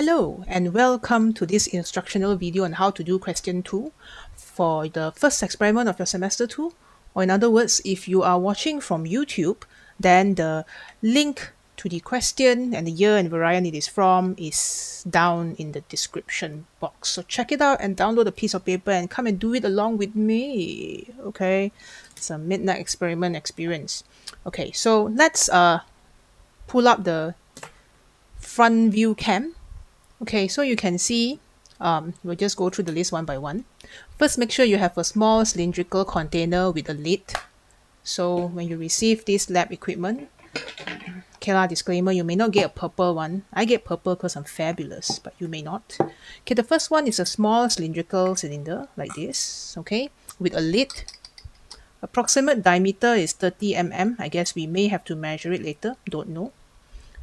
Hello and welcome to this instructional video on how to do question 2 for the first experiment of your semester 2. Or in other words, if you are watching from YouTube, then the link to the question and the year and variant it is from is down in the description box. So check it out and download a piece of paper and come and do it along with me. Okay, it's a midnight experiment experience. Okay, so let's pull up the front view cam. Okay, so you can see, we'll just go through the list one by one. First, make sure you have a small cylindrical container with a lid. So when you receive this lab equipment, okay lah, disclaimer, you may not get a purple one. I get purple because I'm fabulous, but you may not. Okay, the first one is a small cylindrical cylinder like this, okay, with a lid. Approximate diameter is 30 mm. I guess we may have to measure it later, don't know.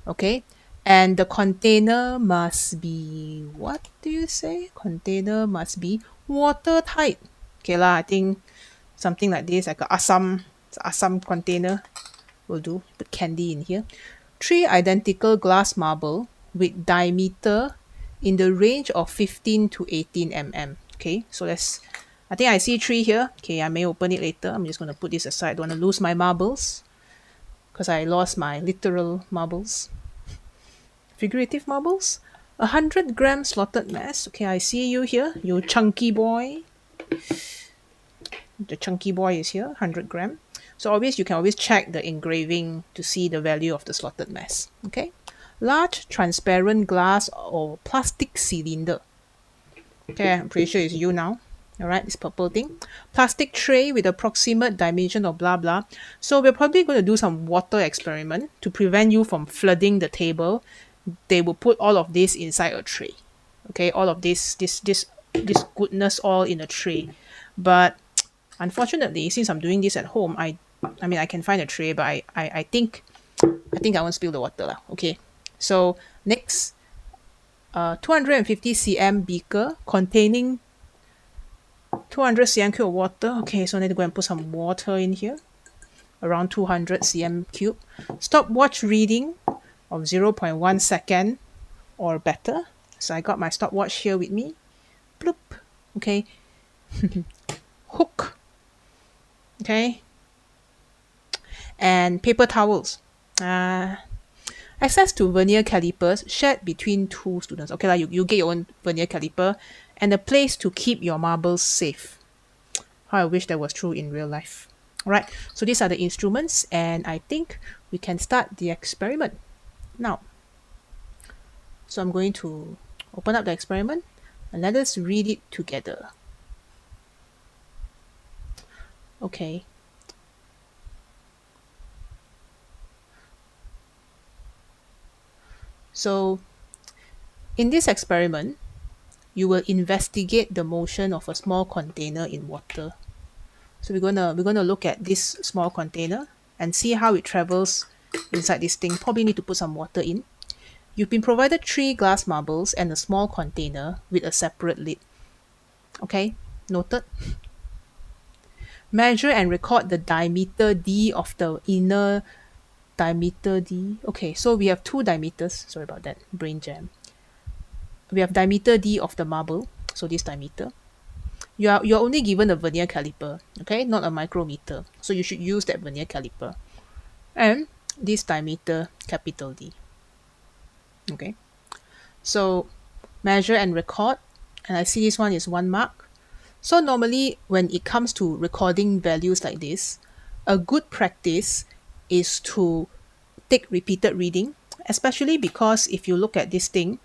Okay, and the container must be, what do you say? Container must be watertight. Okay lah, I think something like this, like a Assam container will do. Put candy in here. 3 identical glass marble with diameter in the range of 15 to 18 mm. Okay, so I think I see 3 here. Okay, I may open it later. I'm just going to put this aside. I don't want to lose my marbles because I lost my literal marbles. Figurative marbles. 100 gram slotted mass. Okay, I see you here, you chunky boy. The chunky boy is here, 100 gram. So you can always check the engraving to see the value of the slotted mass. Okay, large transparent glass or plastic cylinder. Okay, I'm pretty sure it's you now. All right, this purple thing. Plastic tray with approximate dimension of blah blah. So we're probably going to do some water experiment to prevent you from flooding the table. They will put all of this inside a tray. Okay, all of this goodness all in a tray. But unfortunately, since I'm doing this at home, I mean I can find a tray, but I think I won't spill the water lah. Okay, so next, 250 cm beaker containing 200 cm cube of water. Okay, so I need to go and put some water in here, around 200 cm cube. Stopwatch reading of 0.1 second or better. So I got my stopwatch here with me. Bloop. Okay. Hook. Okay. And paper towels. Access to vernier calipers shared between 2 students. Okay, like you get your own vernier caliper and a place to keep your marbles safe. How I wish that was true in real life. Alright, so these are the instruments and I think we can start the experiment now. So I'm going to open up the experiment and let us read it together. Okay. So in this experiment, you will investigate the motion of a small container in water. So we're gonna look at this small container and see how it travels inside this thing. Probably need to put some water in. You've been provided 3 glass marbles and a small container with a separate lid. Okay, noted. Measure and record the diameter D of the inner diameter D. Okay, so we have 2 diameters. Sorry about that, brain jam. We have diameter D of the marble, so this diameter. You're only given a vernier caliper, okay, not a micrometer. So you should use that vernier caliper. And this diameter, capital D. Okay, so measure and record, and I see this one is 1 mark. So normally when it comes to recording values like this, a good practice is to take repeated reading, especially because if you look at this thing,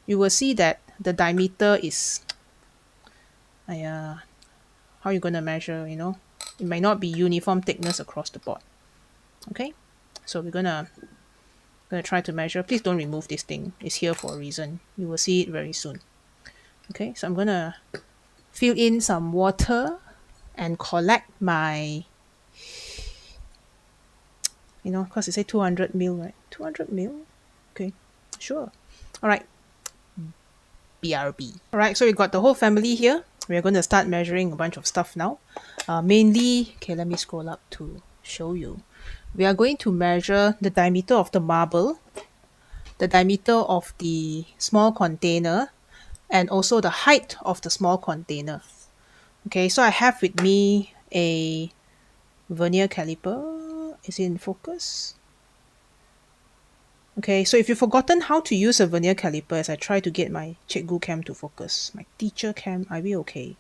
you will see that the diameter is, how are you going to measure, you know? It might not be uniform thickness across the board. Okay, so we're gonna try to measure. Please don't remove this thing. It's here for a reason. You will see it very soon. Okay, so I'm gonna fill in some water and collect my, you know, because it say 200 ml, right? 200 ml? Okay, sure. All right. BRB. All right, so we got the whole family here. We're going to start measuring a bunch of stuff now. Mainly, okay, let me scroll up to show you. We are going to measure the diameter of the marble the diameter of the small container, and also the height of the small container. Okay, so I have with me a vernier caliper. Is it in focus? Okay, so if you've forgotten how to use a vernier caliper, as I try to get my cikgu cam to focus, my teacher cam, are we okay?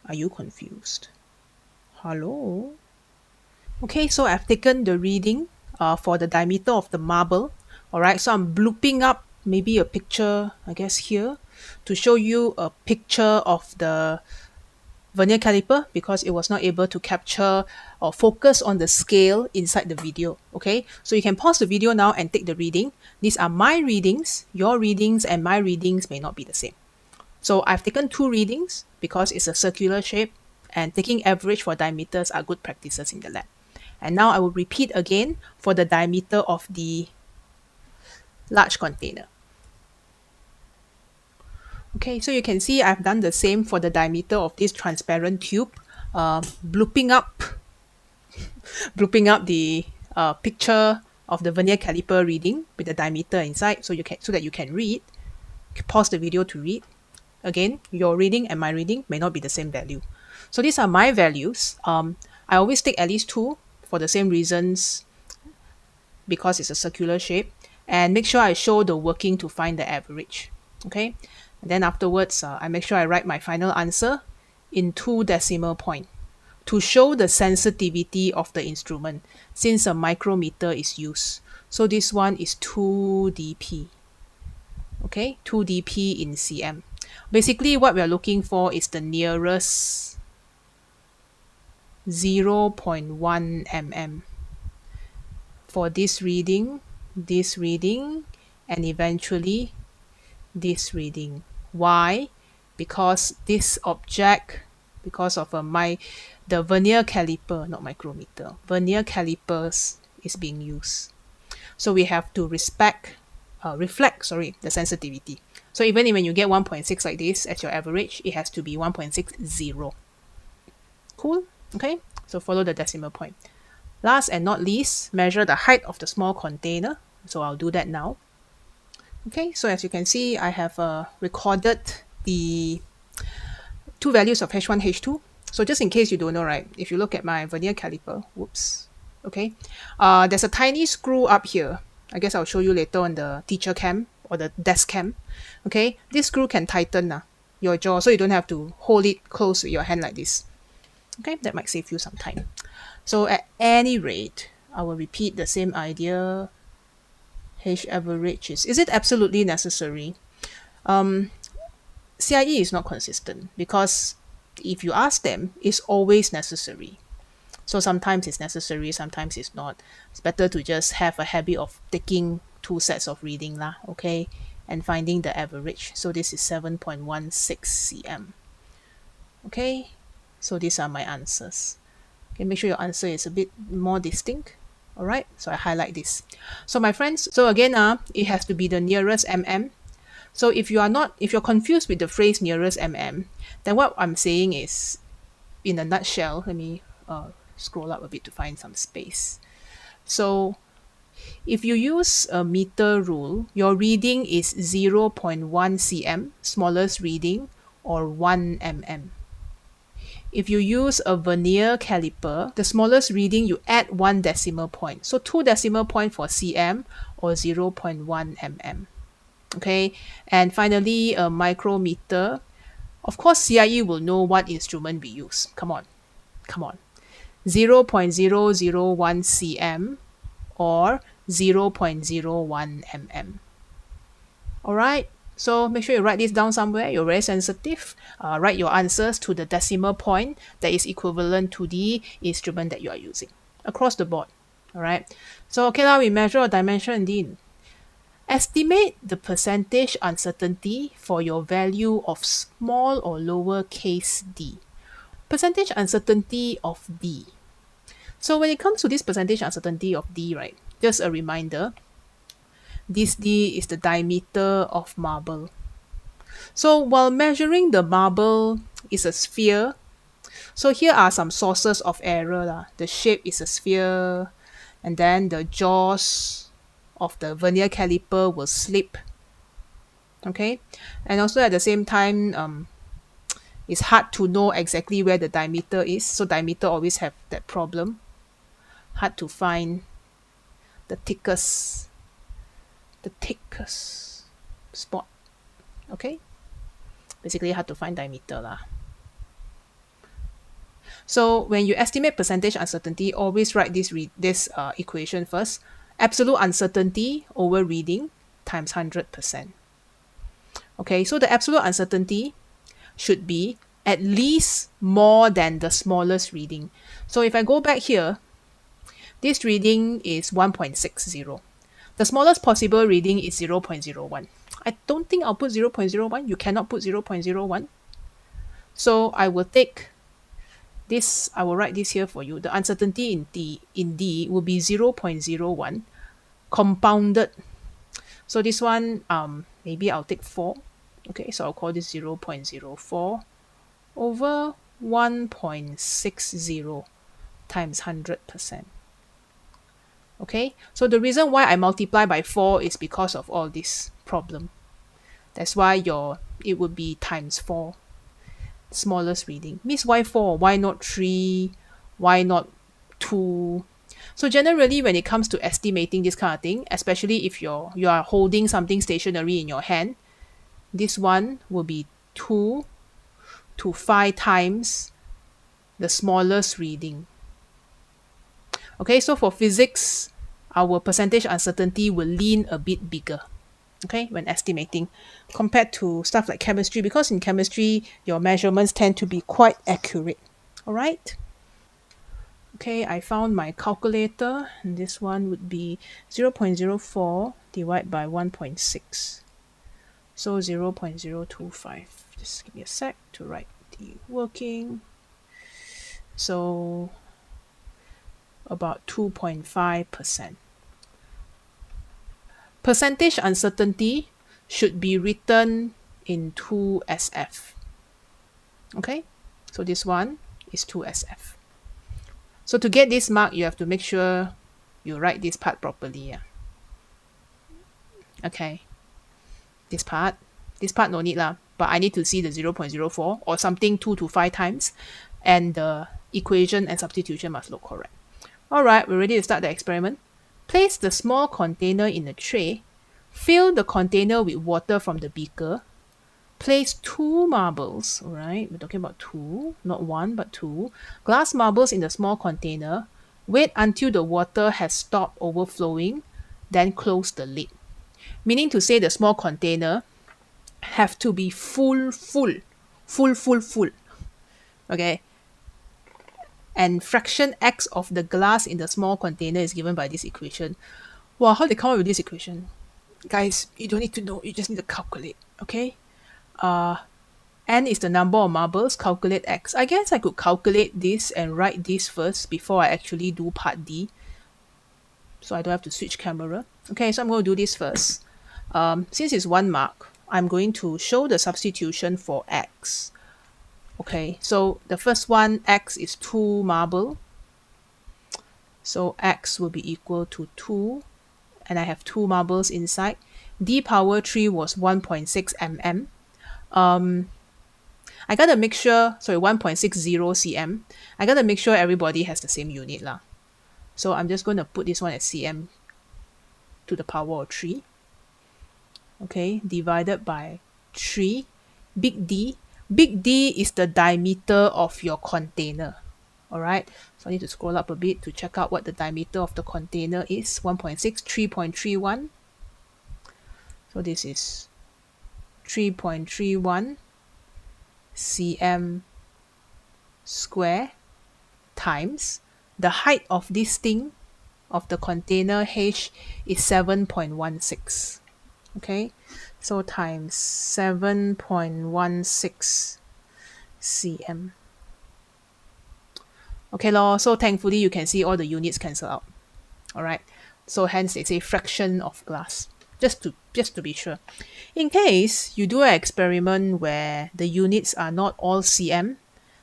Are you confused? Hello? Okay, so I've taken the reading for the diameter of the marble. Alright, so I'm blooping up maybe a picture, I guess here, to show you a picture of the vernier caliper because it was not able to capture or focus on the scale inside the video. Okay, so you can pause the video now and take the reading. These are my readings. Your readings and my readings may not be the same. So I've taken 2 readings because it's a circular shape, and taking average for diameters are good practices in the lab. And now I will repeat again for the diameter of the large container. Okay, so you can see I've done the same for the diameter of this transparent tube, blooping up the picture of the vernier caliper reading with the diameter inside, so that you can read. Pause the video to read. Again, your reading and my reading may not be the same value. So these are my values. I always take at least 2 for the same reasons, because it's a circular shape, and make sure I show the working to find the average. Okay, and then afterwards I make sure I write my final answer in 2 decimal point to show the sensitivity of the instrument since a micrometer is used. So this one is 2 dp. Okay, 2 dp in cm. Basically what we are looking for is the nearest 0.1 mm for this reading, and eventually this reading. Why? Because this object, because of the vernier caliper, not micrometer, vernier calipers is being used. So we have to reflect the sensitivity. So even when you get 1.6 like this as your average, it has to be 1.60. Cool? Okay, so follow the decimal point. Last and not least, measure the height of the small container. So I'll do that now. Okay, so as you can see, I have recorded the 2 values of H1, H2. So just in case you don't know, right, if you look at my vernier caliper, whoops, okay, there's a tiny screw up here. I guess I'll show you later on the teacher cam or the desk cam. Okay, this screw can tighten your jaw, so you don't have to hold it close with your hand like this. Okay, that might save you some time. So at any rate, I will repeat the same idea. H average is it absolutely necessary? CIE is not consistent because if you ask them, it's always necessary. So sometimes it's necessary, sometimes it's not. It's better to just have a habit of taking 2 sets of reading lah, okay, and finding the average. So this is 7.16 cm. Okay, so these are my answers. Okay, make sure your answer is a bit more distinct. All right, so I highlight this. So my friends, so again, it has to be the nearest mm. So if you're confused with the phrase nearest mm, then what I'm saying is, in a nutshell, let me scroll up a bit to find some space. So if you use a meter rule, your reading is 0.1 cm, smallest reading, or 1 mm. If you use a vernier caliper, the smallest reading you add 1 decimal point. So 2 decimal point for cm or 0.1 mm. Okay, and finally a micrometer. Of course, CIE will know what instrument we use. Come on. 0.001 cm or 0.01 mm. All right. So make sure you write this down somewhere. You're very sensitive. Write your answers to the decimal point that is equivalent to the instrument that you are using across the board. All right. So okay, now we measure a dimension indeed. Estimate the percentage uncertainty for your value of small or lowercase d. Percentage uncertainty of d. So when it comes to this percentage uncertainty of d, right, just a reminder, this d is the diameter of marble. So while measuring the marble is a sphere, so here are some sources of error. The shape is a sphere, and then the jaws of the vernier caliper will slip. Okay, and also at the same time, it's hard to know exactly where the diameter is. So diameter always have that problem. Hard to find the thickest spot. Okay, basically hard to find diameter lah. So when you estimate percentage uncertainty, always write this equation first. Absolute uncertainty over reading times 100%. Okay, so the absolute uncertainty should be at least more than the smallest reading. So if I go back here, this reading is 1.60. The smallest possible reading is 0.01. I don't think I'll put 0.01. You cannot put 0.01. So I will take this, I will write this here for you. The uncertainty in D will be 0.01 compounded. So this one, maybe I'll take 4. Okay, so I'll call this 0.04 over 1.60 times 100%. Okay, so the reason why I multiply by 4 is because of all this problem. That's why it would be times 4. Smallest reading. Means why 4? Why not 3? Why not 2? So generally when it comes to estimating this kind of thing, especially if you are holding something stationary in your hand, this one will be 2 to 5 times the smallest reading. Okay, so for physics, our percentage uncertainty will lean a bit bigger, okay, when estimating, compared to stuff like chemistry, because in chemistry, your measurements tend to be quite accurate. All right. Okay, I found my calculator, and this one would be 0.04 divided by 1.6. So 0.025. Just give me a sec to write the working. So about 2.5%. Percentage uncertainty should be written in 2SF. Okay, so this one is 2SF. So to get this mark, you have to make sure you write this part properly. Yeah. Okay, this part no need lah, but I need to see the 0.04 or something 2 to 5 times, and the equation and substitution must look correct. All right, we're ready to start the experiment. Place the small container in a tray. Fill the container with water from the beaker. Place 2 marbles, all right, we're talking about 2, not 1, but 2, glass marbles in the small container. Wait until the water has stopped overflowing, then close the lid. Meaning to say the small container have to be full. Okay. And fraction x of the glass in the small container is given by this equation. Wow, how they come up with this equation? Guys, you don't need to know, you just need to calculate, okay? N is the number of marbles, calculate x. I guess I could calculate this and write this first before I actually do part D. So I don't have to switch camera. Okay, so I'm going to do this first. Since it's 1 mark, I'm going to show the substitution for x. Okay, so the first one, x is 2 marble. So x will be equal to 2. And I have 2 marbles inside. D power 3 was 1.6 mm. I gotta make sure, 1.60 cm. I gotta make sure everybody has the same unit lah. So I'm just going to put this one as cm to the power of 3. Okay, divided by 3. Big D. Big D is the diameter of your container. All right, so I need to scroll up a bit to check out what the diameter of the container is. 1.6, 3.31. So this is 3.31 cm square times the height of this thing, of the container H, is 7.16. Okay, so times 7.16 cm. Okay lor, so thankfully you can see all the units cancel out. All right, so hence they say fraction of glass, just to be sure. In case you do an experiment where the units are not all cm,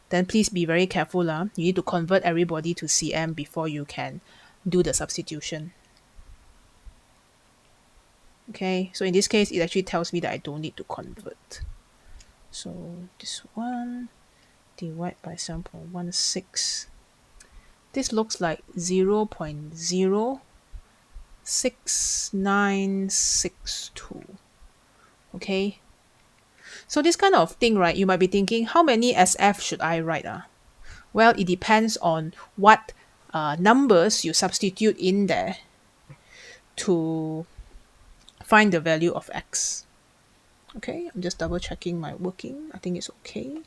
then please be very careful lah. You need to convert everybody to cm before you can do the substitution. Okay, so in this case, it actually tells me that I don't need to convert. So this one divide by 7.16. This looks like 0.06962. Okay, so this kind of thing, right? You might be thinking, how many SF should I write? Well, it depends on what numbers you substitute in there to find the value of x. Okay, I'm just double checking my working. I think it's okay.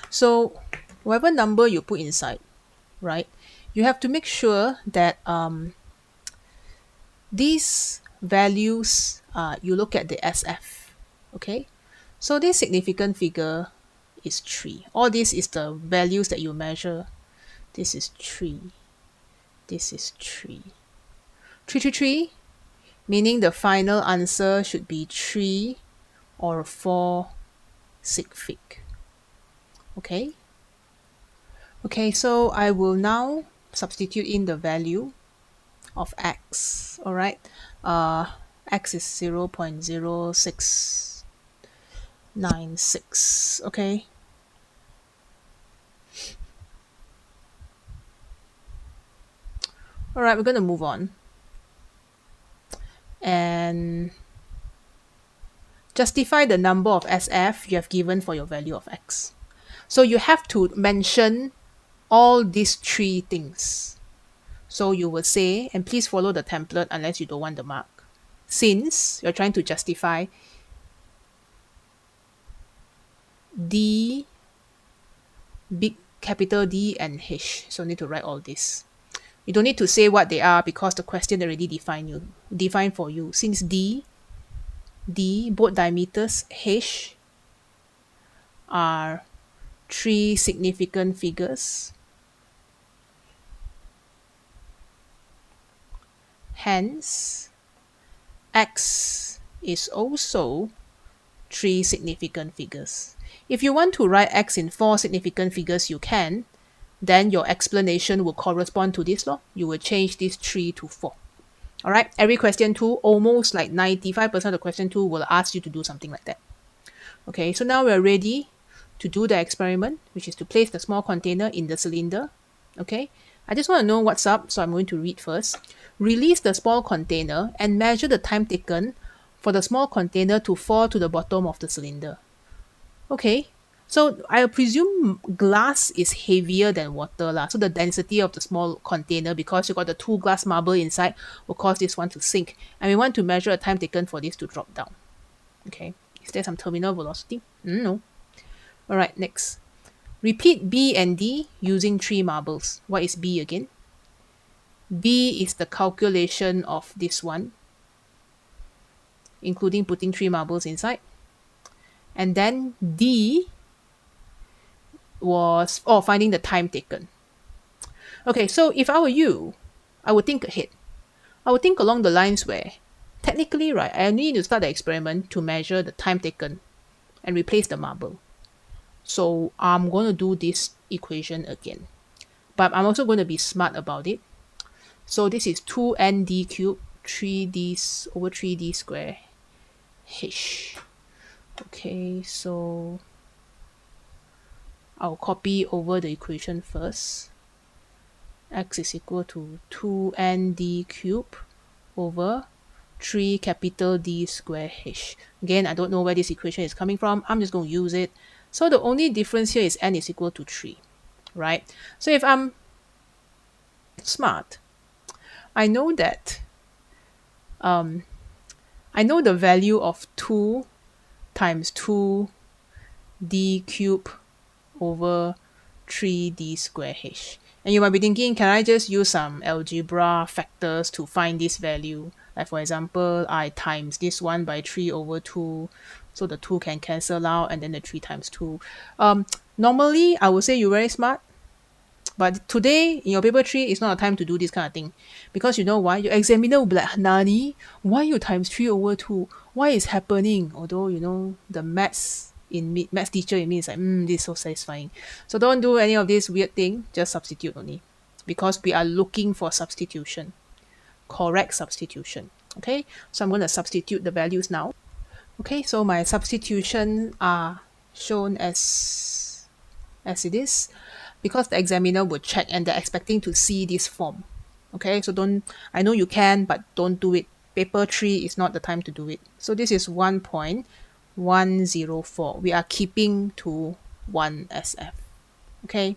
So whatever number you put inside, right, you have to make sure that these values, you look at the SF. Okay, so this significant figure is 3. All this is the values that you measure. This is 3. This is 3. 333, meaning the final answer should be 3 or 4 sig fig. Okay? Okay, so I will now substitute in the value of x. All right? X is 0.0696. Okay? All right, we're going to move on. And justify the number of SF you have given for your value of x. So you have to mention all these 3 things. So you will say, and please follow the template unless you don't want the mark. Since you're trying to justify D, big capital D and H. So need to write all this. You don't need to say what they are because the question already define for you. Since D, both diameters, H are 3 significant figures. Hence, x is also 3 significant figures. If you want to write x in 4 significant figures, you can. Then your explanation will correspond to this law. You will change this 3 to 4. All right, every question 2, almost like 95% of the question 2 will ask you to do something like that. Okay, so now we're ready to do the experiment, which is to place the small container in the cylinder. Okay, I just want to know what's up, so I'm going to read first. Release the small container and measure the time taken for the small container to fall to the bottom of the cylinder. Okay, so I presume glass is heavier than water lah. So the density of the small container, because you got the 2 glass marble inside, will cause this one to sink. And we want to measure the time taken for this to drop down. Okay, is there some terminal velocity? No. All right, next. Repeat B and D using 3 marbles. What is B again? B is the calculation of this one, including putting 3 marbles inside. And then D was finding the time taken. Okay, so if I were you, I would think ahead. I would think along the lines where, technically, right, I only need to start the experiment to measure the time taken and replace the marble. So I'm going to do this equation again. But I'm also going to be smart about it. So this is 2nd cubed 3d over 3d square h. Okay, so I'll copy over the equation first. X is equal to 2nd cubed over 3 capital D square h. Again, I don't know where this equation is coming from. I'm just going to use it. So the only difference here is n is equal to 3, right? So if I'm smart, I know that I know the value of 2 times 2d cubed over 3d square h. And you might be thinking, can I just use some algebra factors to find this value? Like for example, I times this one by 3 over 2, so the 2 can cancel out, and then the 3 times 2. Normally, I would say you're very smart, but today, in your paper 3, it's not a time to do this kind of thing. Because you know why? Your examiner will be like, Nani, why you times 3 over 2? Why is happening? Although, you know, the maths teacher in me is like, this is so satisfying. So don't do any of this weird thing. Just substitute only. Because we are looking for substitution. Correct substitution. Okay, so I'm going to substitute the values now. Okay, so my substitution are shown as it is, because the examiner would check and they're expecting to see this form. Okay, so don't, I know you can, but don't do it. Paper 3 is not the time to do it. So this is 1.104. We are keeping to 1 SF. Okay.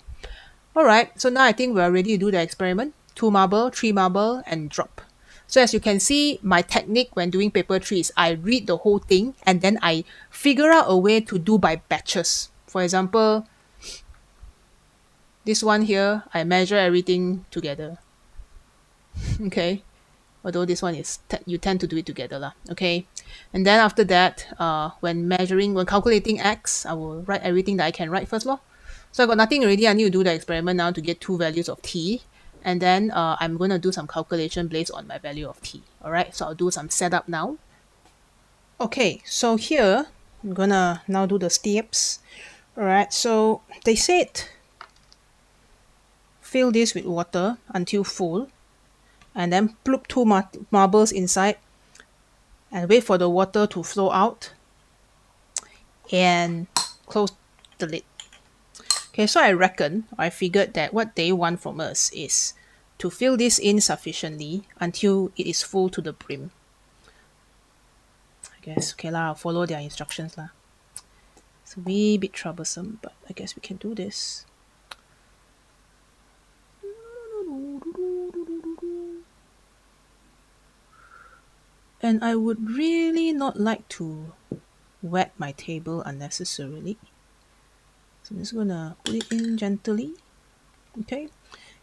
All right. So now I think we're ready to do the experiment. 2 marble, 3 marble, and drop. So as you can see, my technique when doing paper 3 is I read the whole thing and then I figure out a way to do by batches. For example, this one here, I measure everything together. Okay. Although this one is, you tend to do it together lah. Okay. And then after that, when calculating X, I will write everything that I can write first lor. So I got nothing already. I need to do the experiment now to get 2 values of T. And then I'm going to do some calculation based on my value of T. All right. So I'll do some setup now. Okay. So here, I'm going to now do the steps. All right. So they said fill this with water until full. And then ploop 2 marbles inside and wait for the water to flow out and close the lid. Okay, so I figured that what they want from us is to fill this in sufficiently until it is full to the brim. I guess, okay lah, I'll follow their instructions lah. It's a wee bit troublesome, but I guess we can do this. And I would really not like to wet my table unnecessarily. So I'm just gonna put it in gently. Okay.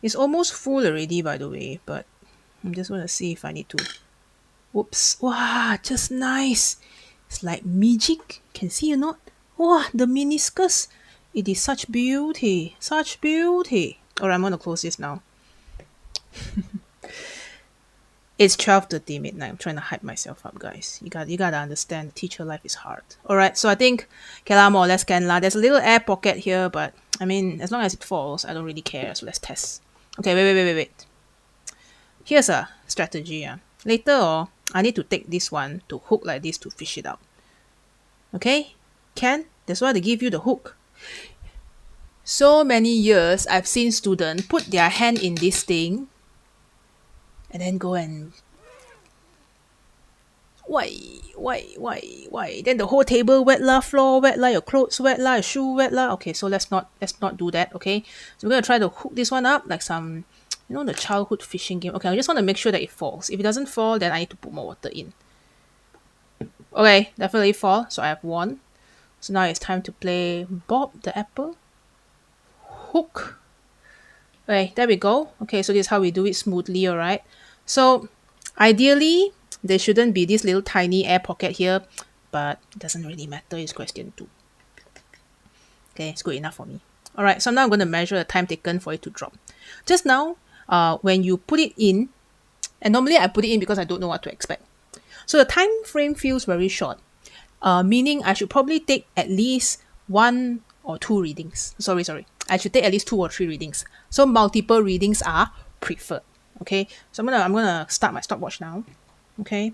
It's almost full already, by the way, but I'm just gonna see if I need to. Whoops. Wow, just nice. It's like magic. Can see or not? Wow, the meniscus. It is such beauty. Such beauty. Alright, I'm gonna close this now. It's 12:30 midnight. I'm trying to hype myself up, guys. You gotta understand, teacher life is hard. Alright, so I think okay lah, more or less can lah. There's a little air pocket here, but I mean, as long as it falls, I don't really care. So let's test. Okay, wait. Here's a strategy. Later, I need to take this one to hook like this to fish it out. Okay? Can? That's why they give you the hook. So many years, I've seen students put their hand in this thing and then go and why? Then the whole table wet lah, floor wet lah, your clothes wet lah, your shoe wet lah. Okay, so let's not do that. Okay, so we're gonna try to hook this one up like some, you know, the childhood fishing game. Okay, I just want to make sure that it falls. If it doesn't fall, then I need to put more water in. Okay, definitely fall. So I have one. So now it's time to play Bob the Apple. Hook. Okay, there we go. Okay, so this is how we do it smoothly, alright? So, ideally, there shouldn't be this little tiny air pocket here, but it doesn't really matter, it's question 2. Okay, it's good enough for me. Alright, so now I'm going to measure the time taken for it to drop. Just now, when you put it in, and normally I put it in because I don't know what to expect. So the time frame feels very short, meaning I should probably take at least 1 or 2 readings. Sorry. I should take at least 2 or 3 readings. So multiple readings are preferred. Okay, so I'm gonna start my stopwatch now. Okay,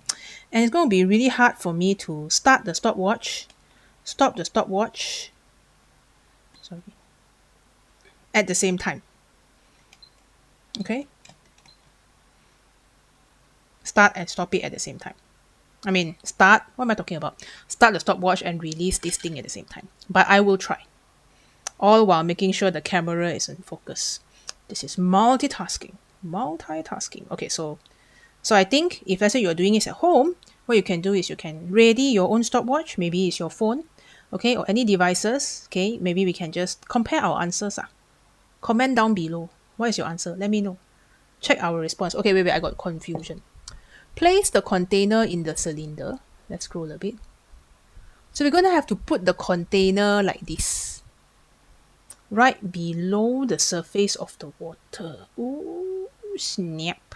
and it's going to be really hard for me to start the stopwatch, stop the stopwatch, at the same time. Okay, start and stop it at the same time. I mean, start, what am I talking about? Start the stopwatch and release this thing at the same time. But I will try. All while making sure the camera is in focus. This is multitasking. Okay, so I think if let's say you're doing this at home, what you can do is you can ready your own stopwatch. Maybe it's your phone, okay, or any devices. Okay, maybe we can just compare our answers. Comment down below. What is your answer? Let me know. Check our response. Okay, wait, I got confusion. Place the container in the cylinder. Let's scroll a bit. So we're going to have to put the container like this, right below the surface of the water. Ooh, snap.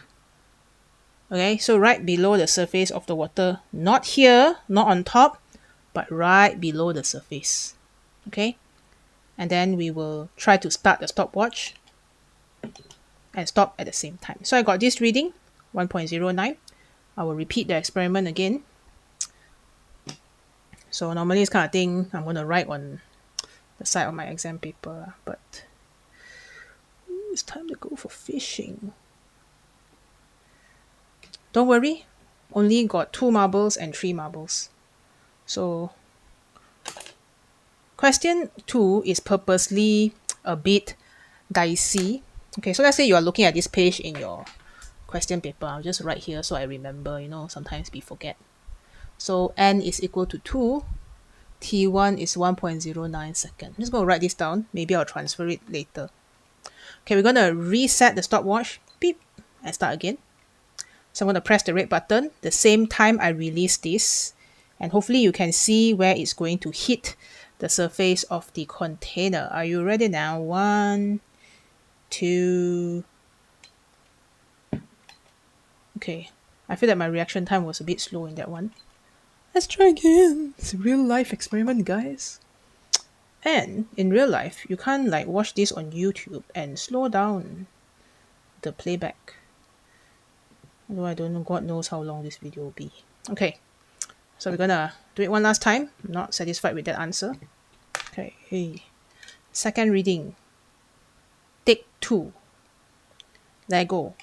Okay, so right below the surface of the water. Not here, not on top, but right below the surface. Okay, and then we will try to start the stopwatch and stop at the same time. So I got this reading, 1.09. I will repeat the experiment again. So normally this kind of thing I'm going to write on the side of my exam paper, but it's time to go for fishing. Don't worry, only got 2 marbles and 3 marbles. So question 2 is purposely a bit dicey. Okay, so let's say you are looking at this page in your question paper. I'll just write here so I remember, sometimes we forget. So n is equal to 2, t1 is 1.09 seconds. I'm just going to write this down. Maybe I'll transfer it later. Okay, we're going to reset the stopwatch, beep, and start again. So I'm going to press the red button the same time I release this, and hopefully you can see where it's going to hit the surface of the container. Are you ready now? 1, 2. Okay, I feel that my reaction time was a bit slow in that one. Let's try again. It's a real life experiment, guys. And in real life, you can't like watch this on YouTube and slow down the playback. Although I don't know, God knows how long this video will be. Okay, so we're gonna do it one last time. I'm not satisfied with that answer. Okay, hey. Second reading. Take 2. Let go.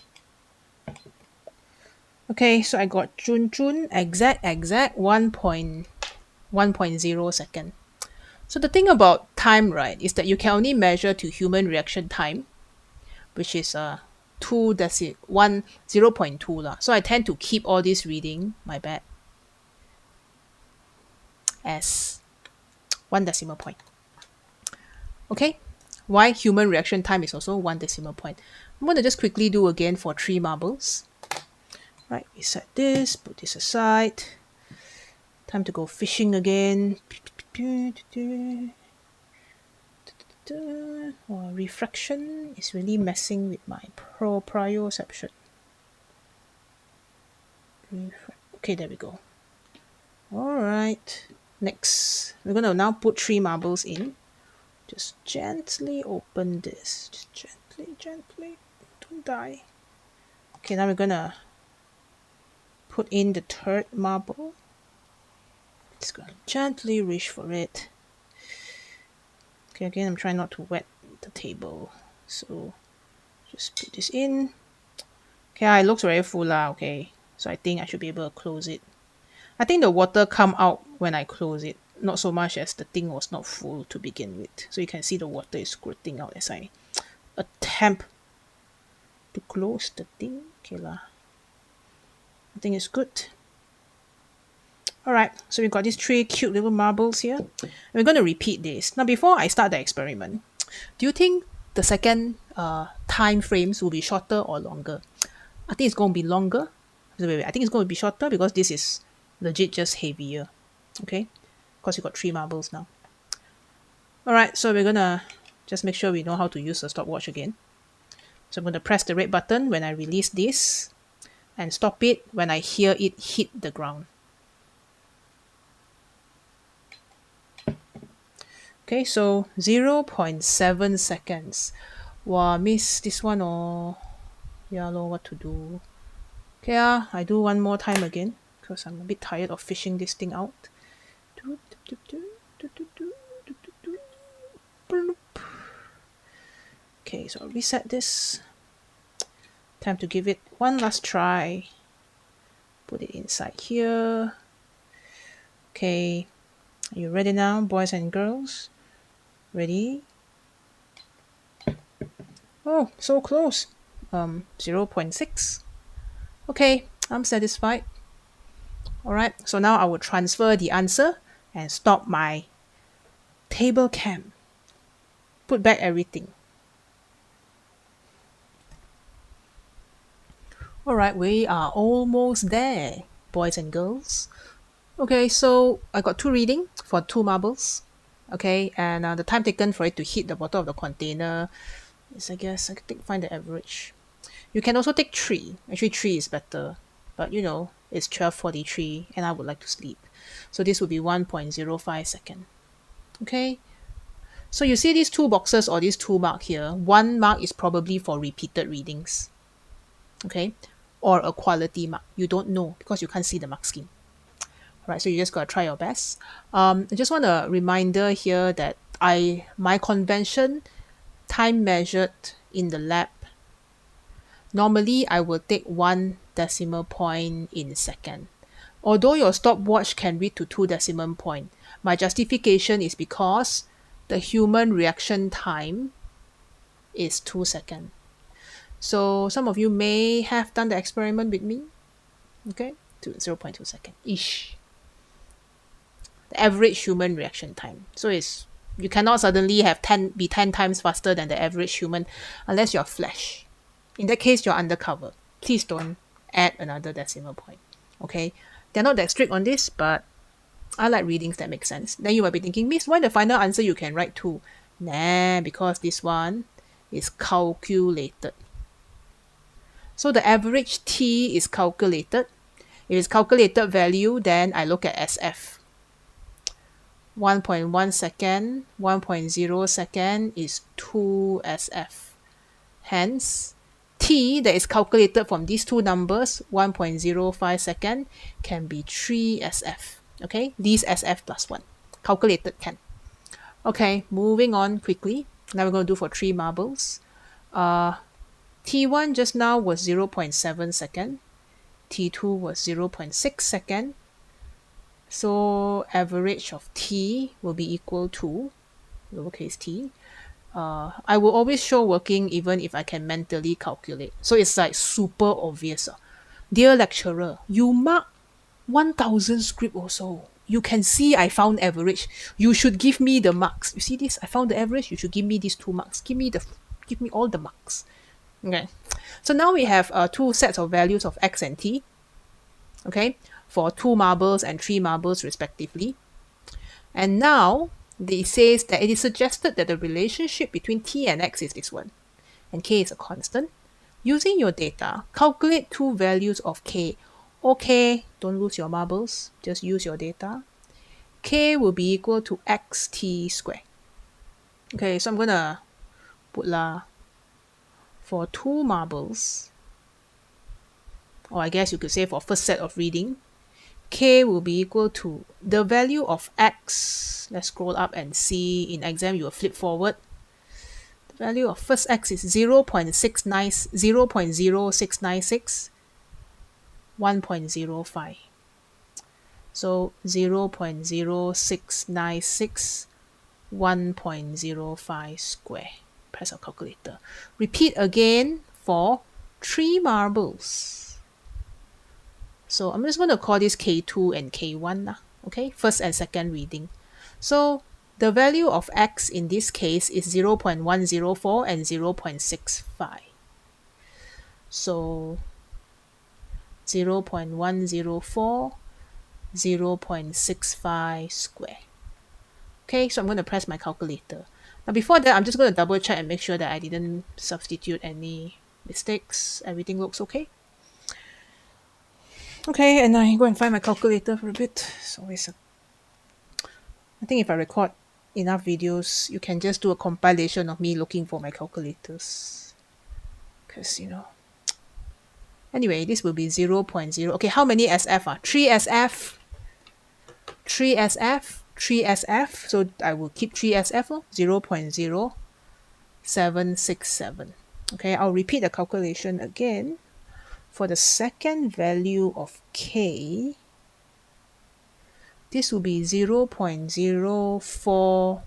Okay, so I got Jun exact 1.0 second. So the thing about time, right, is that you can only measure to human reaction time, which is 0.2 lah. So I tend to keep all this reading, my bad, as 1 decimal point. Okay, why human reaction time is also 1 decimal point. I'm going to just quickly do again for 3 marbles. Right, we set this, put this aside. Time to go fishing again. Oh, refraction is really messing with my proprioception. Okay, there we go. Alright, next. We're going to now put 3 marbles in. Just gently open this. Just gently. Don't die. Okay, now we're going to put in the 3rd marble. Just going to gently reach for it. Okay, again, I'm trying not to wet the table. So, just put this in. Okay, it looks very full lah, okay. So I think I should be able to close it. I think the water come out when I close it. Not so much as the thing was not full to begin with. So you can see the water is squirting out as I attempt to close the thing. Okay lah. I think it's good. Alright, so we've got these 3 cute little marbles here. And we're going to repeat this. Now, before I start the experiment, do you think the second time frames will be shorter or longer? I think it's going to be longer. Wait, I think it's going to be shorter because this is legit just heavier. Okay? Because we've got 3 marbles now. Alright, so we're going to just make sure we know how to use the stopwatch again. So I'm going to press the red button when I release this and stop it when I hear it hit the ground. Okay, so 0.7 seconds. Wow, miss this one or yeah, lor, what to do? Okay, I do one more time again because I'm a bit tired of fishing this thing out. Okay, so I'll reset this. Time to give it one last try. Put it inside here. Okay, are you ready now, boys and girls? Ready? Oh, so close. 0.6. Okay, I'm satisfied. Alright, so now I will transfer the answer and stop my table cam. Put back everything. Alright, we are almost there, boys and girls. Okay, so I got 2 reading for 2 marbles. Okay, and the time taken for it to hit the bottom of the container is, I guess, I think find the average. You can also take 3. Actually, 3 is better. But, you know, it's 12:43 and I would like to sleep. So this would be 1.05 second. Okay. So you see these 2 boxes or these 2 mark here. 1 mark is probably for repeated readings. Okay. or a quality mark? You don't know because you can't see the mark scheme. All right, so you just gotta try your best. I just want a reminder here that my convention time measured in the lab, normally I will take 1 decimal point in second. Although your stopwatch can read to 2 decimal point, my justification is because the human reaction time is 2 seconds. So some of you may have done the experiment with me, okay, to 0.2 second ish. The average human reaction time. So you cannot suddenly be 10 times faster than the average human unless you're flash. In that case, you're undercover. Please don't add another decimal point. Okay? They're not that strict on this, but I like readings that make sense. Then you might be thinking, Miss, why the final answer you can write 2? Nah, because this one is calculated. So the average T is calculated. If it's calculated value, then I look at SF. 1.1 second, 1.0 second is 2 SF. Hence, T that is calculated from these two numbers, 1.05 second, can be 3 SF. Okay, these SF plus 1. Calculated can. Okay, moving on quickly. Now we're going to do for 3 marbles. T1 just now was 0.7 second. T2 was 0.6 second. So average of T will be equal to lowercase t. I will always show working even if I can mentally calculate. So it's like super obvious. Dear lecturer, you mark 1000 script also. You can see I found average. You should give me the marks. You see this? I found the average. You should give me these 2 marks. Give me all the marks. Okay. So now we have 2 sets of values of x and t. Okay, for 2 marbles and 3 marbles respectively. And now it says that it is suggested that the relationship between t and x is this one, and k is a constant. Using your data, calculate 2 values of k. Okay, don't lose your marbles, just use your data. K will be equal to xt squared. Okay, so I'm gonna put for 2 marbles, or I guess you could say for first set of reading, k will be equal to the value of x. Let's scroll up and see. In exam you will flip forward. The value of first x is 0.0696, 1.05. So 0.0696, 1.05 square. Press our calculator. Repeat again for 3 marbles. So I'm just going to call this K2 and K1. Okay, first and second reading. So the value of x in this case is 0.104 and 0.65. So 0.104, 0.65 square. Okay, so I'm going to press my calculator. Now before that, I'm just going to double check and make sure that I didn't substitute any mistakes. Everything looks okay. Okay, and I go and find my calculator for a bit. It's always I think if I record enough videos, you can just do a compilation of me looking for my calculators. Because, Anyway, this will be 0.0. Okay, how many SF? 3 SF, 3 SF, 3 SF. So I will keep 3 SF, 0.0767. Okay, I'll repeat the calculation again. For the second value of k, this will be 0.04.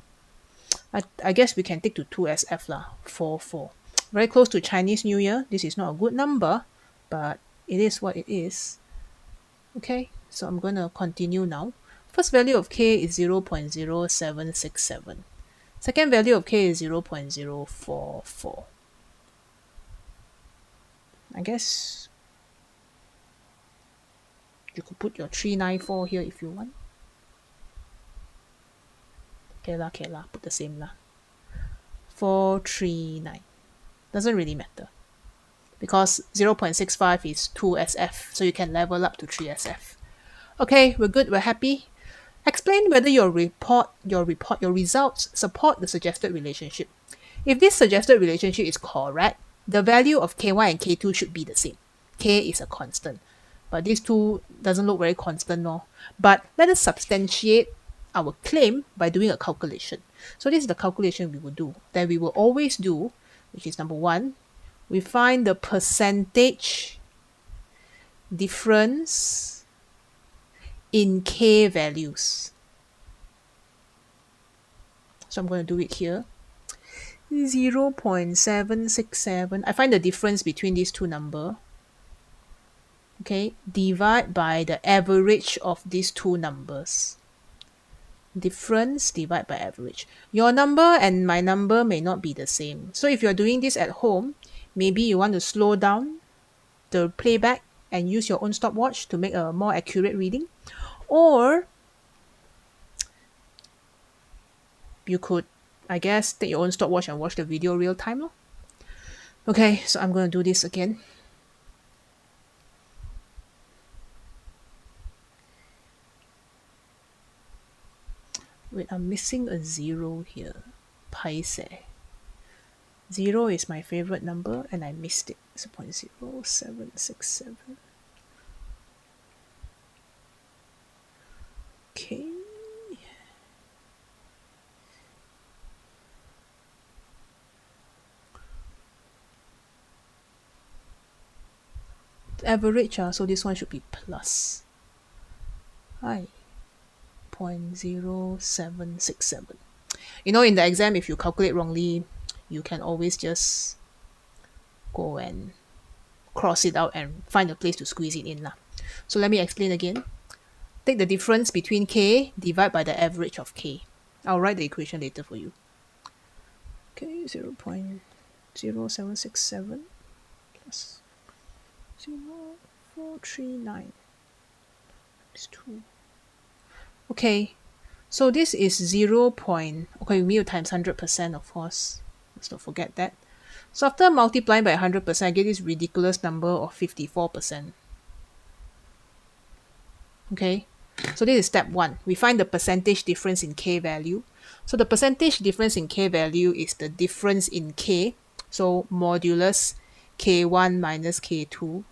I guess we can take to 2 SF 44. Very close to Chinese New Year. This is not a good number, but it is what it is. Okay, so I'm going to continue now. First value of k is 0.0767. Second value of k is 0.044. I guess you could put your 394 here if you want. Okay lah, put the same lah. 439. Doesn't really matter. Because 0.65 is 2 SF, so you can level up to 3 SF. Okay, we're good, we're happy. Explain whether your results support the suggested relationship. If this suggested relationship is correct, the value of K1 and K2 should be the same. K is a constant. But these two doesn't look very constant, no. But let us substantiate our claim by doing a calculation. So this is the calculation we will do. That we will always do, which is number one, we find the percentage difference in K values. So I'm going to do it here. 0.767. I find the difference between these two numbers. Okay, divide by the average of these two numbers. Difference divide by average. Your number and my number may not be the same. So if you're doing this at home, maybe you want to slow down the playback and use your own stopwatch to make a more accurate reading. Or you could, I guess, take your own stopwatch and watch the video real time. Okay, so I'm going to do this again. Wait, I'm missing a 0 here. Paise. 0 is my favorite number and I missed it. It's 0.0767. Okay. Average, so this one should be plus. Hi. 0.0767. You know, in the exam, if you calculate wrongly, you can always just go and cross it out and find a place to squeeze it in. So let me explain again. Take the difference between K, divide by the average of K. I'll write the equation later for you. Okay, 0.0767 plus 0.439 is 2. Okay, so this is 0. Okay, we need to times 100%, of course. Let's not forget that. So after multiplying by 100%, I get this ridiculous number of 54%. Okay, so this is step 1. We find the percentage difference in K value. So the percentage difference in K value is the difference in K. So modulus K1 minus K2.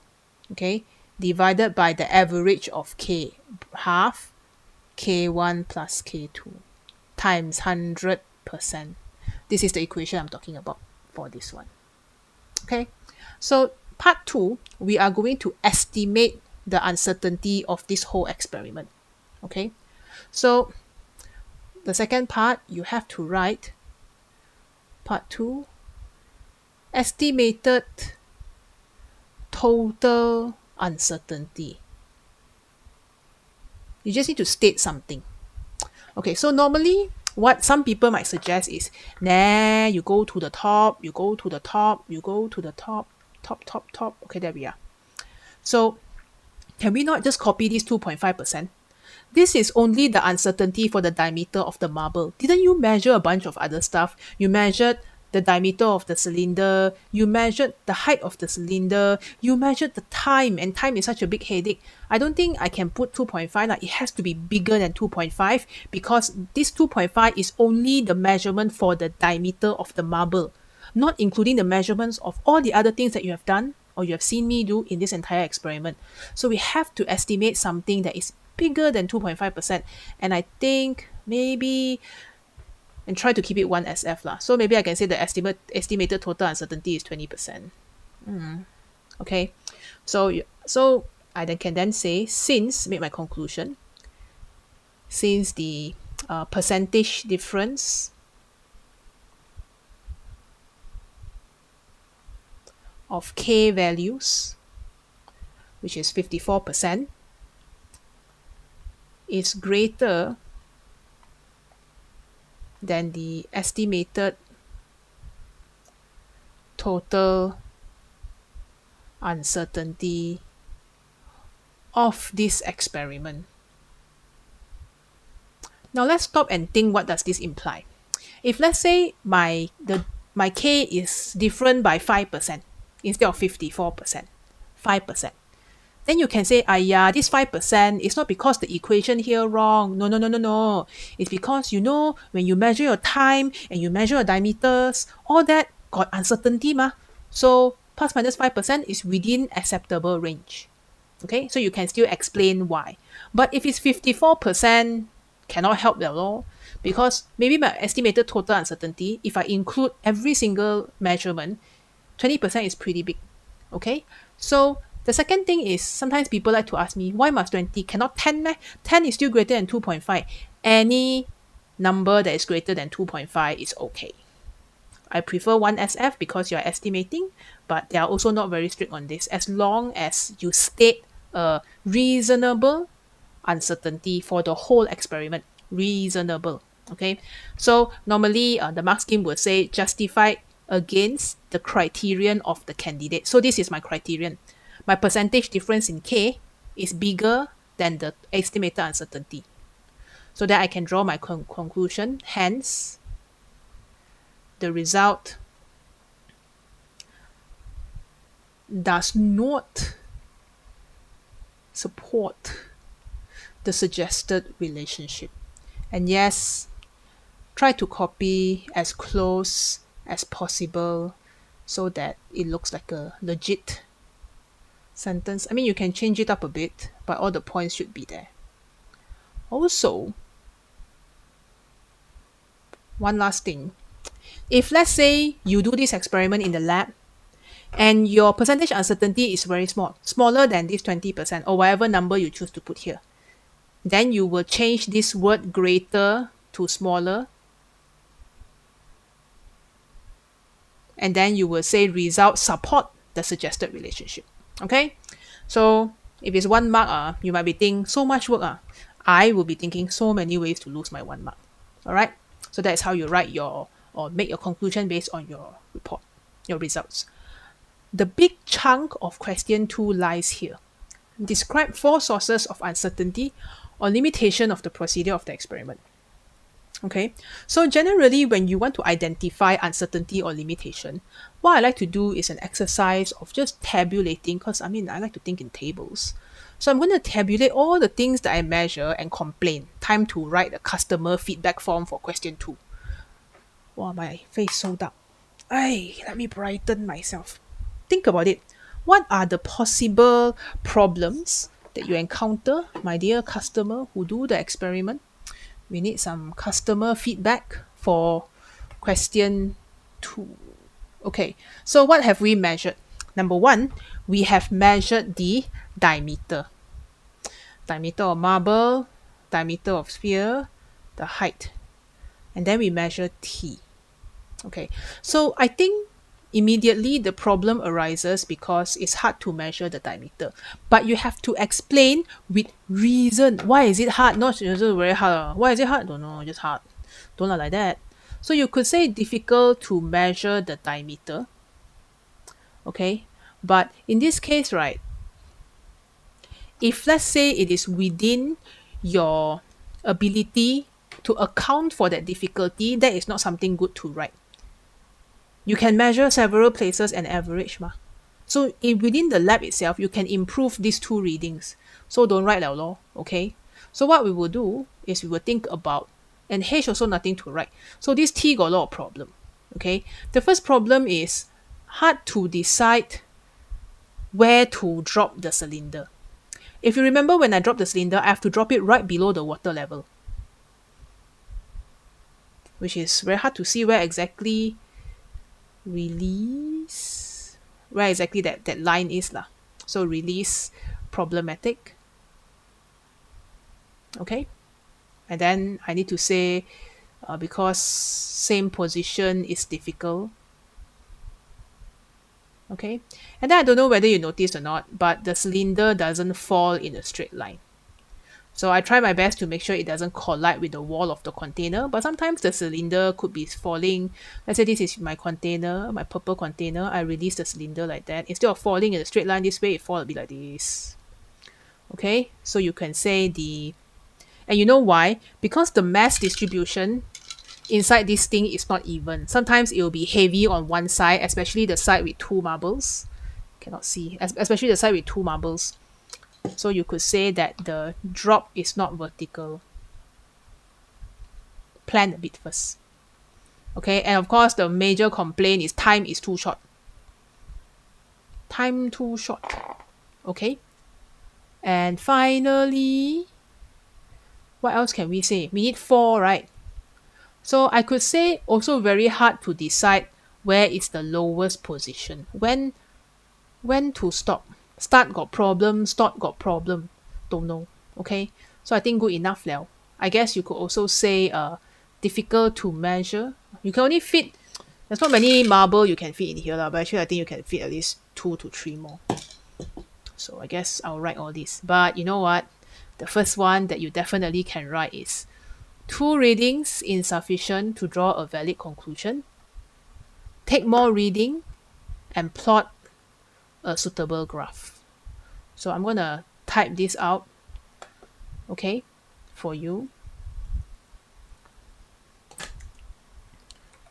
Okay, divided by the average of K, half K1 plus K2 times 100%. This is the equation I'm talking about for this one. Okay, so part 2, we are going to estimate the uncertainty of this whole experiment. Okay, so the second part, you have to write part 2, estimated total uncertainty. You just need to state something. Okay, so normally what some people might suggest is, nah, you go to the top, you go to the top, you go to the top, top. Okay, there we are. So can we not just copy this 2.5%? This is only the uncertainty for the diameter of the marble. Didn't you measure a bunch of other stuff? You measured the diameter of the cylinder, you measured the height of the cylinder, you measured the time, and time is such a big headache. I don't think I can put 2.5. It has to be bigger than 2.5 because this 2.5 is only the measurement for the diameter of the marble, not including the measurements of all the other things that you have done or you have seen me do in this entire experiment. So we have to estimate something that is bigger than 2.5%, and I think maybe, and try to keep it 1 SF . So maybe I can say the estimated total uncertainty is 20%. Okay, so I can then say, since, make my conclusion, since the percentage difference of K values, which is 54%, is greater than the estimated total uncertainty of this experiment. Now let's stop and think, what does this imply? If let's say my K is different by 5% instead of 54%, 5%. Then you can say, this 5% is not because the equation here wrong. No. It's because, when you measure your time and you measure your diameters, all that got uncertainty. So plus minus 5% is within acceptable range. Okay, so you can still explain why. But if it's 54%, cannot help at all, because maybe my estimated total uncertainty, if I include every single measurement, 20% is pretty big. Okay, so the second thing is sometimes people like to ask me, why must 20? Cannot 10 meh? 10 is still greater than 2.5. Any number that is greater than 2.5 is okay. I prefer 1SF because you're estimating, but they are also not very strict on this. As long as you state a reasonable uncertainty for the whole experiment. Reasonable. Okay. So normally the mark scheme would say justified against the criterion of the candidate. So this is my criterion. My percentage difference in K is bigger than the estimated uncertainty. So that I can draw my conclusion. Hence, the result does not support the suggested relationship. And yes, try to copy as close as possible so that it looks like a legit sentence. I mean, you can change it up a bit, but all the points should be there. Also, one last thing. If let's say you do this experiment in the lab and your percentage uncertainty is very small, smaller than this 20% or whatever number you choose to put here, then you will change this word greater to smaller. And then you will say results support the suggested relationship. Okay? So if it's 1 mark, you might be thinking so much work. I will be thinking so many ways to lose my 1 mark. Alright? So that's how you write your or make your conclusion based on your report, your results. The big chunk of question 2 lies here. Describe 4 sources of uncertainty or limitation of the procedure of the experiment. Okay, so generally when you want to identify uncertainty or limitation, what I like to do is an exercise of just tabulating, because I like to think in tables. So I'm going to tabulate all the things that I measure and complain. Time to write a customer feedback form for question 2. Wow, my face so dark. Let me brighten myself. Think about it. What are the possible problems that you encounter, my dear customer who do the experiment? We need some customer feedback for question 2. Okay, so what have we measured? Number 1, we have measured the diameter. Diameter of marble, diameter of sphere, the height. And then we measure T. Okay, so I think immediately the problem arises because it's hard to measure the diameter. But you have to explain with reason. Why is it hard? Not just very hard. Why is it hard? Don't know, just hard. Don't like that. So you could say difficult to measure the diameter. Okay, but in this case, right, if let's say it is within your ability to account for that difficulty, that is not something good to write. You can measure several places and average. So within the lab itself, you can improve these 2 readings. So don't write liao lor, okay? So what we will do is we will think about, and H also nothing to write. So this T got a lot of problem, okay? The first problem is hard to decide where to drop the cylinder. If you remember when I drop the cylinder, I have to drop it right below the water level, which is very hard to see where exactly release, where exactly that line is lah. So release problematic. Okay, and then I need to say because same position is difficult. Okay, and then I don't know whether you noticed or not, but the cylinder doesn't fall in a straight line. So I try my best to make sure it doesn't collide with the wall of the container, but sometimes the cylinder could be falling. Let's say this is my container, my purple container. I release the cylinder like that. Instead of falling in a straight line this way, it falls a bit like this. Okay, so you can say and you know why? Because the mass distribution inside this thing is not even. Sometimes it will be heavy on one side, especially the side with 2 marbles. Cannot see, especially the side with 2 marbles. So you could say that the drop is not vertical. Plan a bit first. Okay, and of course the major complaint is time is too short. Time too short. Okay. And finally, what else can we say? We need 4, right? So I could say also very hard to decide where is the lowest position. When to stop. Start got problem, stop got problem. Don't know. Okay. So I think good enough now. I guess you could also say difficult to measure. You can only fit, there's not many marble you can fit in here, but actually I think you can fit at least 2 to 3 more. So I guess I'll write all this. But you know what? The first one that you definitely can write is 2 readings insufficient to draw a valid conclusion. Take more reading and plot a suitable graph. So I'm going to type this out, okay, for you.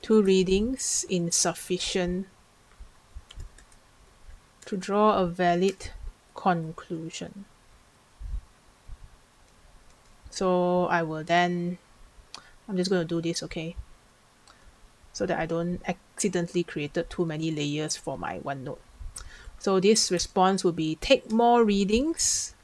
2 readings insufficient to draw a valid conclusion. So I will then, I'm just going to do this, okay, so that I don't accidentally created too many layers for my OneNote. So this response will be take more readings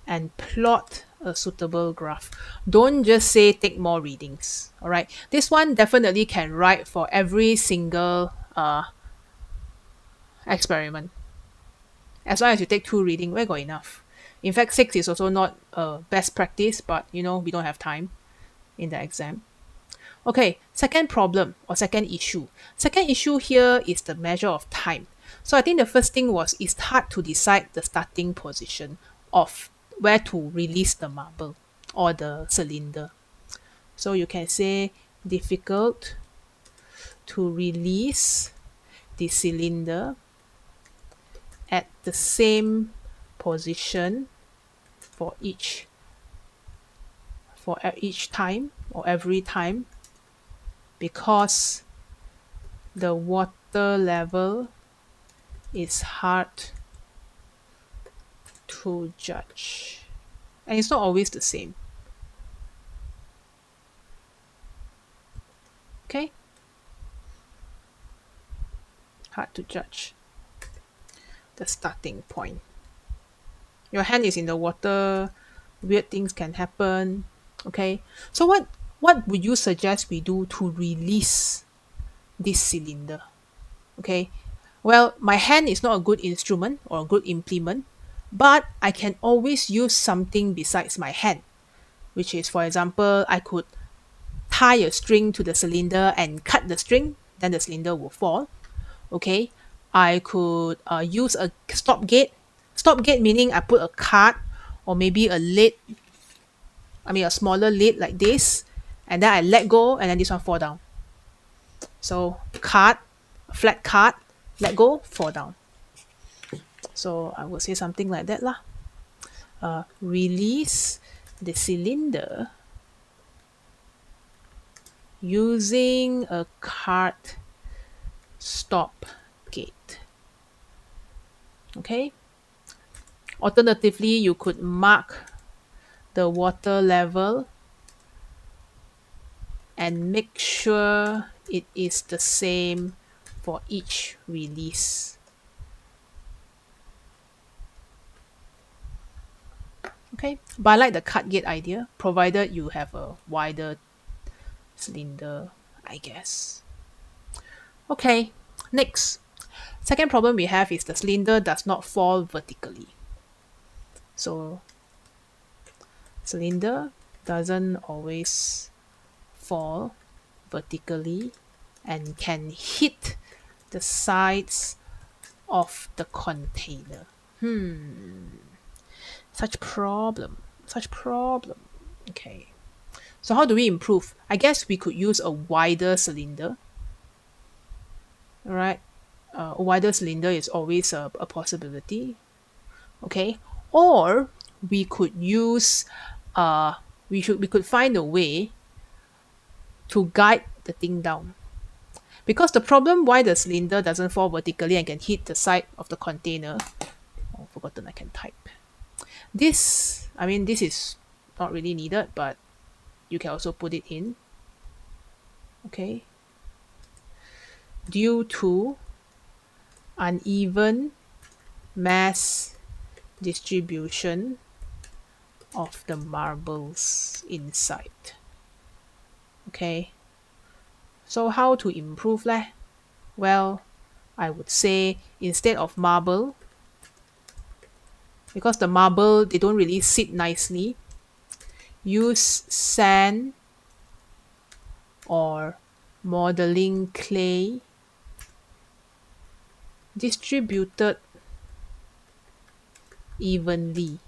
and plot a suitable graph. Don't just say take more readings. All right. This one definitely can write for every single experiment. As long as you take 2 reading, we got enough. In fact, 6 is also not best practice, but you know, we don't have time in the exam. Okay, second problem or second issue. Second issue here is the measure of time. So I think the first thing was it's hard to decide the starting position of where to release the marble or the cylinder. So you can say difficult to release the cylinder at the same position for each time or every time, because the water level is hard to judge. And it's not always the same. Okay? Hard to judge the starting point. Your hand is in the water, weird things can happen. Okay? So what would you suggest we do to release this cylinder? Okay? Well, my hand is not a good instrument or a good implement, but I can always use something besides my hand, which is, for example, I could tie a string to the cylinder and cut the string, then the cylinder will fall. Okay, I could use a stop gate. Stop gate meaning I put a card or maybe a lid, a smaller lid like this, and then I let go and then this one fall down. So card, flat card, let go, fall down. So I would say something like that lah. Release the cylinder using a card stop gate. Okay. Alternatively, you could mark the water level and make sure it is the same for each release. Okay, but I like the cut gate idea, provided you have a wider cylinder, I guess. Okay, next. Second problem we have is the cylinder does not fall vertically. So, cylinder doesn't always fall vertically and can hit the sides of the container. Such problem. Okay. So how do we improve? I guess we could use a wider cylinder. All right. A wider cylinder is always a possibility. Okay. Or we could use, we could find a way to guide the thing down. Because the problem why the cylinder doesn't fall vertically and can hit the side of the container. Oh, forgotten I can type. This is not really needed, but you can also put it in. Okay. Due to uneven mass distribution of the marbles inside. Okay, so how to improve leh? Well, I would say instead of marble, because the marble, they don't really sit nicely, use sand or modeling clay distributed evenly.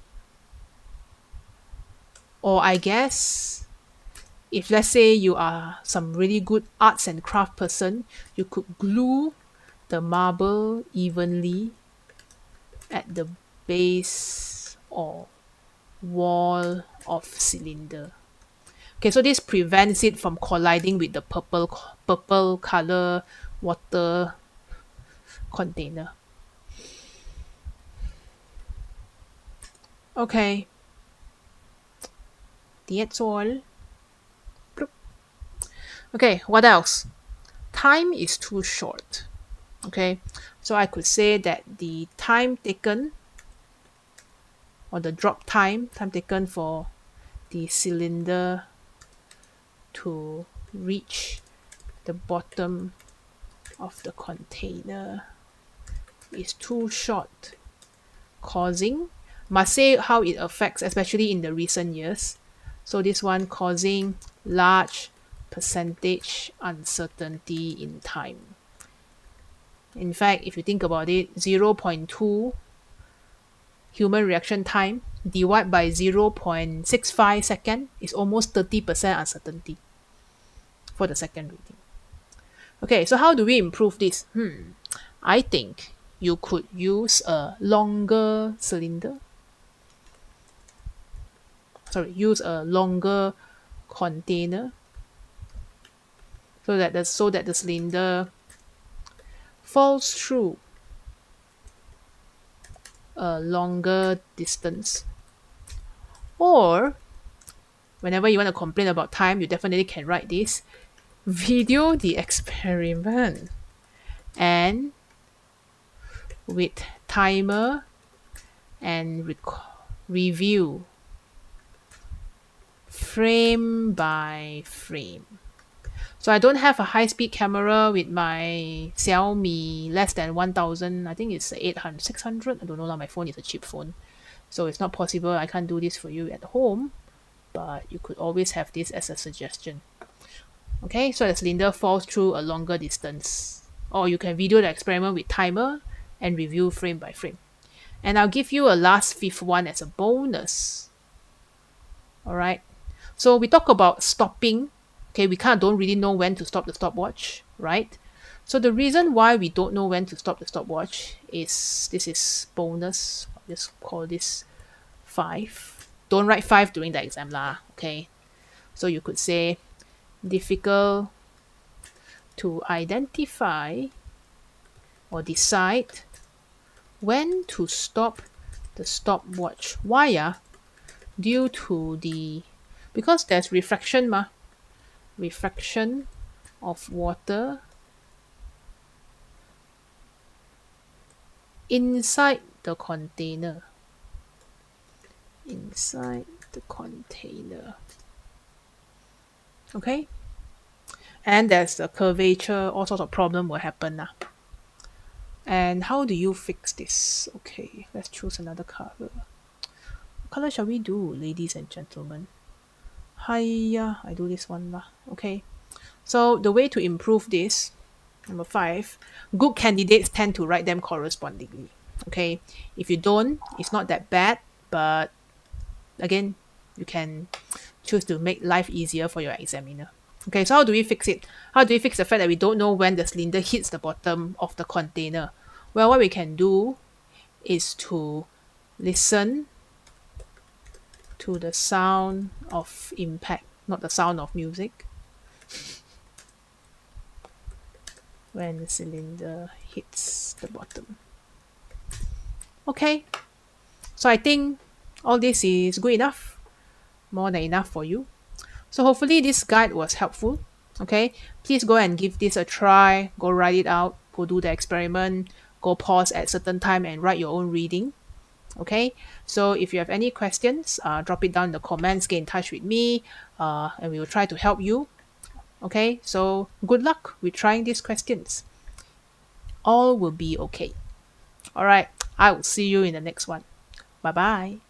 Or I guess if let's say you are some really good arts and craft person, you could glue the marble evenly at the base or wall of cylinder. Okay, so this prevents it from colliding with the purple color water container. Okay, that's all. Okay, what else? Time is too short. Okay, so I could say that the time taken or the drop time taken for the cylinder to reach the bottom of the container is too short, causing, must say how it affects, especially in the recent years. So this one causing large percentage uncertainty in time. In fact, if you think about it, 0.2 human reaction time divided by 0.65 second is almost 30% uncertainty for the second reading. Okay, so how do we improve this? I think you could use a longer cylinder. Use a longer container so that the cylinder falls through a longer distance. Or whenever you want to complain about time, you definitely can write this. Video the experiment and with timer and review frame by frame. So I don't have a high-speed camera with my Xiaomi less than 1000. I think it's 800, 600. I don't know, my phone is a cheap phone. So it's not possible. I can't do this for you at home. But you could always have this as a suggestion. Okay, so the cylinder falls through a longer distance. Or you can video the experiment with timer and review frame by frame. And I'll give you a last fifth one as a bonus. Alright, so we talk about stopping. Okay, we don't really know when to stop the stopwatch, right? So the reason why we don't know when to stop the stopwatch is, this is bonus. I'll just call this 5. Don't write 5 during the exam lah, okay? So you could say difficult to identify or decide when to stop the stopwatch. Why? Due to because there's refraction refraction of water inside the container. Okay, and there's the curvature, all sorts of problem will happen now. And how do you fix this? Okay, let's choose another color. What color shall we do, ladies and gentlemen? Hiya, I do this one lah. Okay, so the way to improve this, number 5, good candidates tend to write them correspondingly. Okay, if you don't, it's not that bad, but again, you can choose to make life easier for your examiner. Okay, so how do we fix it? How do we fix the fact that we don't know when the cylinder hits the bottom of the container? Well, what we can do is to listen to the sound of impact, not the sound of music, when the cylinder hits the bottom. Okay, so I think all this is good enough, more than enough for you. So hopefully this guide was helpful. Okay, please go and give this a try, go write it out, go do the experiment, go pause at certain time and write your own reading. Okay, so if you have any questions, drop it down in the comments, get in touch with me, and we will try to help you. Okay, so good luck with trying these questions. All will be okay. All right, I will see you in the next one. Bye bye.